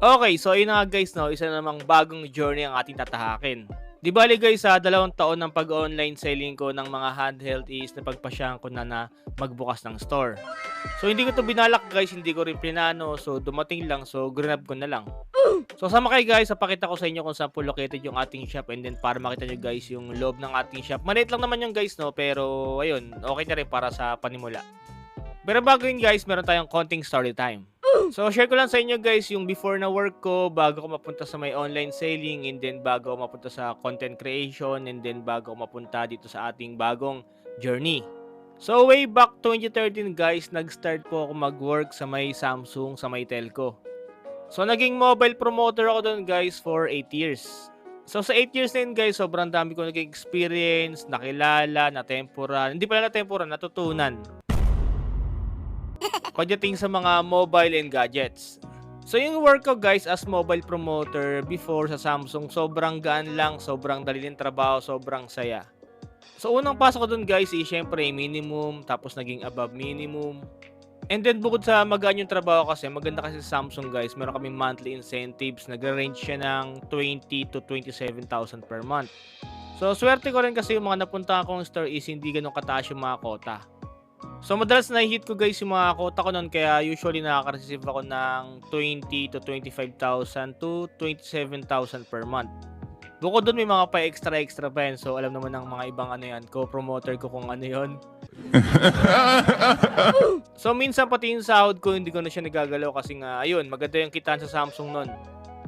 Okay, so ayun na nga guys 'no, isa na namang bagong journey ang ating tatahakin. 'Di bale guys sa 2 taon ng pag-o-online selling ko ng mga handheld is napagpasyahan ko na magbukas ng store. So hindi ko 'to binalak guys, hindi ko rin plinano, so dumating lang, so grinab ko na lang. So sama kayo guys, papakita ko sa inyo kung saan po located yung ating shop and then para makita niyo guys yung loob ng ating shop. Maliit lang naman yung guys 'no, pero ayun, okey na rin para sa panimula. Pero bago yun guys, meron tayong konting story time. So share ko lang sa inyo guys yung before na work ko, bago ko mapunta sa may online selling, and then bago ako mapunta sa content creation, and then bago ako mapunta dito sa ating bagong journey. So way back 2013 guys, nag-start po ako mag-work sa may Samsung, sa may telco. So naging mobile promoter ako doon guys for 8 years. So sa 8 years na yun guys, sobrang dami ko naging experience, nakilala, na-tempura, hindi pala na-tempura, natutunan pagdating sa mga mobile and gadgets. So yung work ko guys as mobile promoter before sa Samsung, sobrang gaan lang, sobrang dali ng trabaho, sobrang saya. So unang pasok ko dun guys syempre minimum, tapos naging above minimum. And then bukod sa magaan yung trabaho kasi, maganda kasi sa Samsung guys, meron kaming monthly incentives, nagre-range siya ng 20 to 27,000 per month. So swerte ko rin kasi yung mga napunta akong store is hindi ganun kataas yung mga quota. So madalas na-hit ko guys yung mga quota ko no'n, kaya usually nakaka-receive ako ng 20 to 25,000 to 27,000 per month. Bukod do'n may mga pa-extra pa yan, so alam naman ng mga ibang ano yan, co-promoter ko kung ano yon. So minsan pati yung sahod ko hindi ko na siya nagagalaw kasi nga ayun, maganda yung kitaan sa Samsung no'n.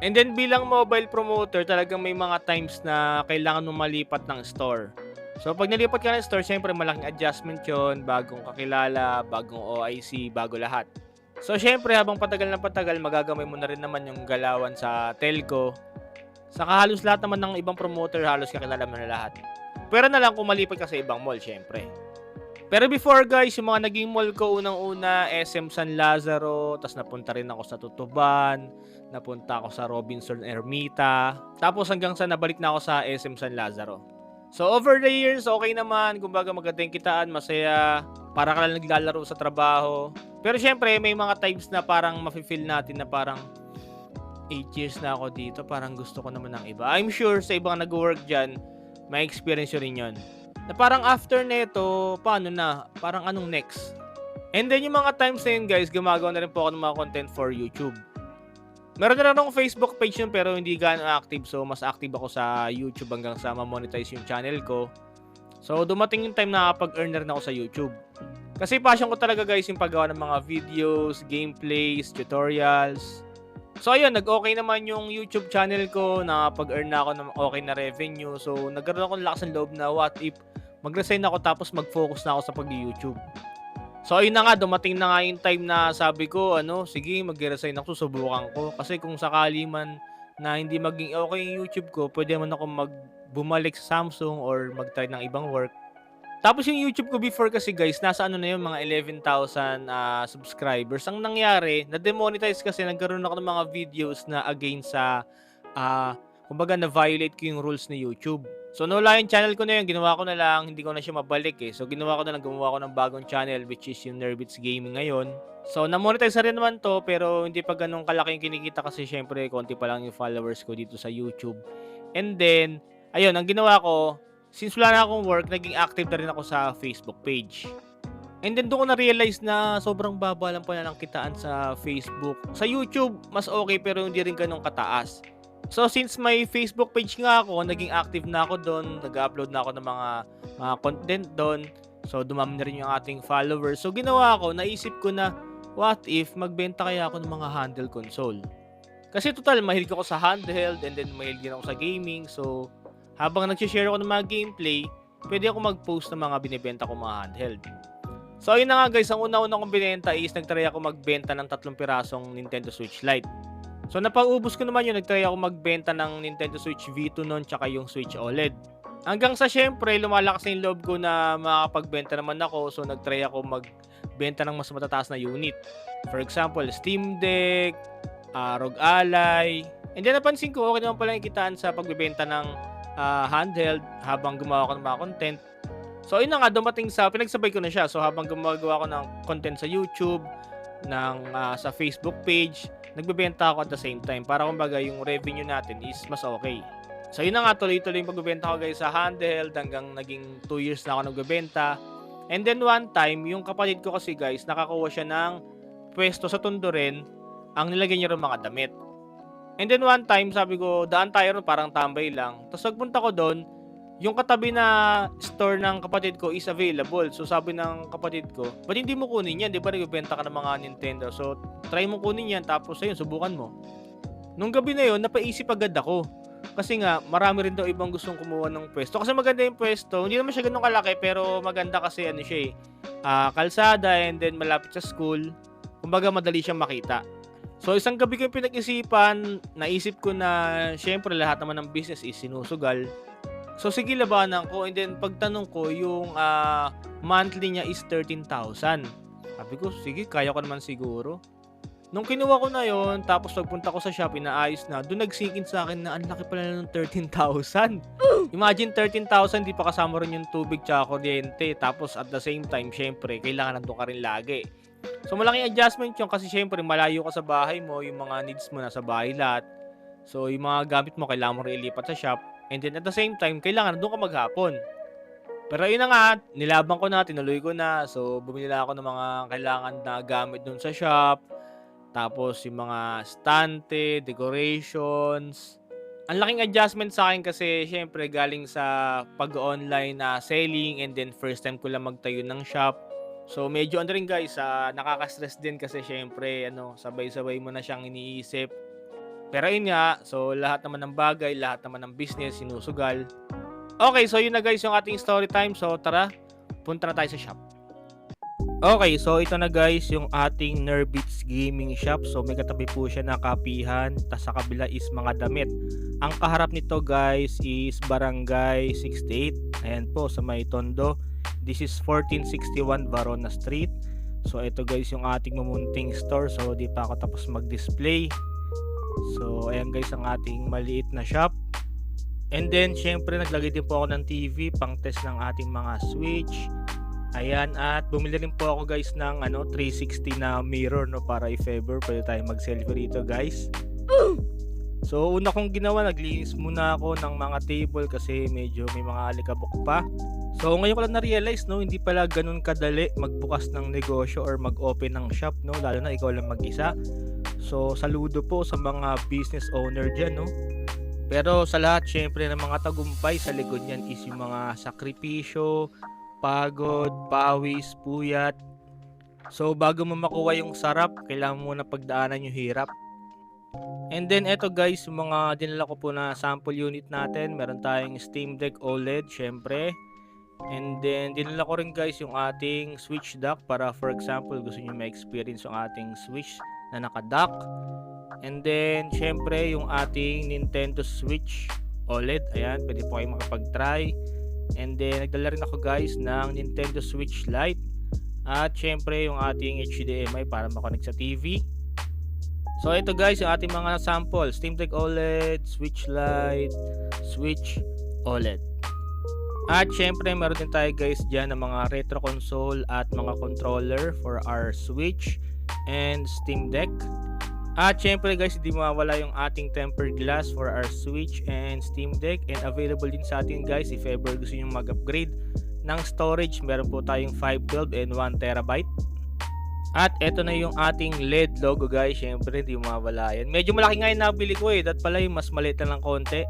And then bilang mobile promoter, talagang may mga times na kailangan mo malipat ng store. So pag nalipat ka ng store, syempre malaking adjustment yon, bagong kakilala, bagong OIC, bago lahat. So syempre habang patagal na patagal, magagamay mo na rin naman yung galawan sa telco. Saka halos lahat naman ng ibang promoter, halos kakilala mo na lahat. Pero na lang kung malipat ka sa ibang mall, syempre. Pero before guys, yung mga naging mall ko unang-una, SM San Lazaro, tas napunta rin ako sa Tutuban, napunta ako sa Robinson Ermita, tapos hanggang sa nabalik na ako sa SM San Lazaro. So over the years, okay naman, kumbaga maganda yung kitaan, masaya, para ka lang naglalaro sa trabaho. Pero syempre, may mga times na parang mafe-feel natin na parang 8 years na ako dito, parang gusto ko naman ng iba. I'm sure sa ibang nag-work dyan, may experience rin yun. Na parang after neto, paano na? Parang anong next? And then yung mga times na yun guys, gumagawa na rin po ako ng mga content for YouTube. Meron na rin akong Facebook page yun pero hindi gaano active, so mas active ako sa YouTube hanggang sa ma-monetize yung channel ko. So dumating yung time na kapag-earn na rin ako sa YouTube. Kasi passion ko talaga guys yung paggawa ng mga videos, gameplays, tutorials. So ayun, nag-okay naman yung YouTube channel ko, nakapag-earn na ako ng okay na revenue. So nagkaroon ako ng lakas ng loob na what if mag-resign ako tapos mag-focus na ako sa pag-YouTube. So ayun na nga, dumating na nga yung time na sabi ko, sige mag-resign ako, susubukan ko. Kasi kung sakali man na hindi maging okay yung YouTube ko, pwede man ako bumalik sa Samsung or mag-try ng ibang work. Tapos yung YouTube ko before kasi guys, nasa ano na yun, mga 11,000 subscribers. Ang nangyari, na-demonetize kasi nagkaroon ako ng mga videos na against sa, kumbaga na-violate ko yung rules ni YouTube. So nawala yung channel ko na yun, ginawa ko na lang, hindi ko na siya mabalik eh. So ginawa ko na lang, gumawa ko ng bagong channel which is yung Nerbits Gaming ngayon. So na-monetize na rin naman to pero hindi pa ganun kalaki yung kinikita kasi syempre konti pa lang yung followers ko dito sa YouTube. And then, ayun, ang ginawa ko, since wala na akong work, naging active na rin ako sa Facebook page. And then doon ko na-realize na sobrang baba lang pala ng kitaan sa Facebook. Sa YouTube, mas okay pero hindi rin ganun kataas. So since may Facebook page nga ako, naging active na ako doon, nag-upload na ako ng mga content doon. So dumami na rin yung ating followers. So ginawa ko, naisip ko na what if magbenta kaya ako ng mga handheld console. Kasi total, mahilig ako sa handheld and then mahilig din ako sa gaming. So habang nag-share ako ng mga gameplay, pwede ako mag-post ng mga binibenta ko mga handheld. So ayun na nga guys, ang una-una kong binenta is nagtry ako magbenta ng 3 pirasong Nintendo Switch Lite. So napag-ubos ko naman yun, nagtry ako magbenta ng Nintendo Switch V2 noon tsaka yung Switch OLED. Hanggang sa syempre, lumalakas na yung loob ko na makapagbenta naman ako, so nagtry ako magbenta ng mas matataas na unit. For example, Steam Deck, ROG Ally. And then napansin ko, okay naman pala yung kitaan sa pagbebenta ng handheld habang gumawa ko ng mga content. So ayun na nga, dumating sa, pinagsabay ko na siya. So habang gumagawa ko ng content sa YouTube, sa Facebook page, nagbebenta ako at the same time para kumbaga yung revenue natin is mas okay. So yun na nga, tuloy-tuloy yung pagbebenta ko guys sa handheld hanggang naging 2 years na ako nagbebenta. And then one time, yung kapatid ko kasi guys, nakakuha siya ng pwesto sa Tondo rin, ang nilagay niya rin mga damit. And then one time, sabi ko, daan tayo ron, parang tambay lang. Tapos pagpunta ko doon, yung katabi na store ng kapatid ko is available. So sabi ng kapatid ko, ba't hindi mo kunin yan? Di ba nagbebenta ka ng mga Nintendo? So try mo kunin yan, tapos ayun, subukan mo. Nung gabi na yun, napaisip agad ako. Kasi nga, marami rin daw ibang gustong kumuha ng pwesto. Kasi maganda yung pwesto. Hindi naman siya ganun kalaki, pero maganda kasi ano siya kalsada and then malapit sa school. Kumbaga, madali siyang makita. So, isang gabi ko yung pinag-isipan, naisip ko na, syempre, lahat naman ng business is sinusugal. So, sige, labanan ko. And then, pagtanong ko, yung monthly niya is 13,000. Sabi ko, sige, kaya ko naman siguro. Nung kinuha ko na yon, tapos pagpunta ko sa shop, inaayos na, doon nag-sink in sa akin na ang laki pala ng 13,000. Imagine 13,000, di pa kasama rin yung tubig tsaka kuryente. Tapos at the same time, syempre, kailangan nandun ka rin lagi. So malaking adjustment yun kasi syempre malayo ka sa bahay mo, yung mga needs mo nasa bahay lahat. So yung mga gamit mo, kailangan mo rin ilipat sa shop. And then at the same time, kailangan nandun ka maghapon. Pero yun na nga, nilabang ko na, tinuloy ko na. So bumili na ako ng mga kailangan na gamit dun sa shop. Tapos yung mga stante, decorations. Ang laking adjustment sa akin kasi syempre galing sa pag-online na selling and then first time ko lang magtayo ng shop. So medyo ano rin guys, nakaka-stress din kasi syempre sabay-sabay mo na siyang iniisip. Pero yun nga, so lahat naman ng bagay, lahat naman ng business sinusugal. Okay, so yun na guys yung ating story time. So tara, punta na tayo sa shop. Okay, so ito na guys yung ating Nerbits Gaming Shop. So may katabi po siya na kapihan, tas sa kabila is mga damit. Ang kaharap nito guys is Barangay 68. Ayan po sa may Tondo. This is 1461 Varona Street. So ito guys yung ating mamunting store. So di pa ako tapos mag-display. So ayan guys ang ating maliit na shop. And then syempre naglagay din po ako ng TV pang test ng ating mga switch. Ayan, at bumili rin po ako guys ng 360 na mirror para if ever pwede tayo mag-selfie rito guys. So una kong ginawa, naglinis muna ako ng mga table kasi medyo may mga alikabok pa. So ngayon ko lang na-realize hindi pala ganun kadali magbukas ng negosyo or mag-open ng shop lalo na ikaw lang mag-isa. So saludo po sa mga business owner dyan Pero sa lahat syempre ng mga tagumpay sa likod niyan is yung mga sakripisyo, pagod, pawis, puyat. So bago mo makuha yung sarap, kailangan mo na pagdaanan yung hirap. And then eto guys, yung mga dinala ko po na sample unit natin. Meron tayong Steam Deck OLED syempre. And then dinala ko rin guys yung ating switch dock para for example gusto niyo ma-experience yung ating switch na naka-dock. And then syempre yung ating Nintendo Switch OLED. Ayan, pwede po kayong makapag-try. And then nagdala rin ako guys ng Nintendo Switch Lite. At syempre yung ating HDMI para makonect sa TV. So ito guys yung ating mga sample. Steam Deck OLED, Switch Lite, Switch OLED. At syempre meron din tayo guys dyan ng mga retro console at mga controller for our Switch and Steam Deck. At syempre guys, hindi mawawala yung ating tempered glass for our Switch and Steam Deck. And available din sa atin guys if ever gusto nyo mag-upgrade ng storage. Meron po tayong 512 and 1TB. At eto na yung ating LED logo guys. Syempre hindi mawawala yan. Medyo malaki nga yung nabili ko That pala yung mas maliit na lang konti.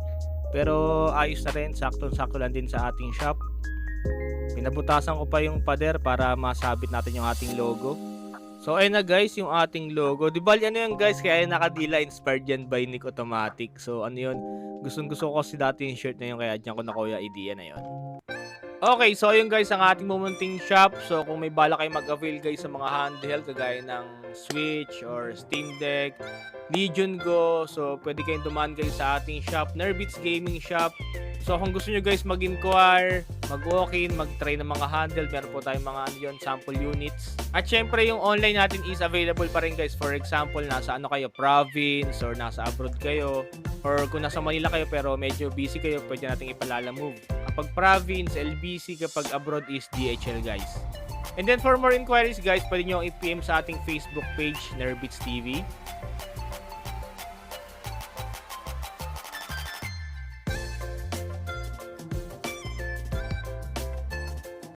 Pero ayos na rin, sakto-sakto lang din sa ating shop. Pinabutasan ko pa yung pader para masabit natin yung ating logo. So ayun na guys yung ating logo. Di ba yan guys, kaya nakadila, inspired yan by Nick Automatic. So ano yun, gustong-gusto ko kasi dati yung shirt na yun, kaya dyan ko nakuha yung idea na yun. Okay, so ayun guys ang ating mumunting shop. So kung may bala kayo mag-avail guys sa mga handheld kagaya ng Switch or Steam Deck, Legion Go, so pwede kayong dumaan guys sa ating shop, Nerbits Gaming Shop. So kung gusto nyo guys mag-inquire, mag-walk-in, mag-try ng mga handheld, meron po tayong mga sample units. At syempre yung online natin is available pa rin guys. For example, nasa kayo, province or nasa abroad kayo, or kung nasa Manila kayo pero medyo busy kayo, pwede natin ipalala move. Kapag province, LBC, kapag abroad is DHL guys. And then for more inquiries guys, pwede nyo i-PM sa ating Facebook page, Nerbits TV.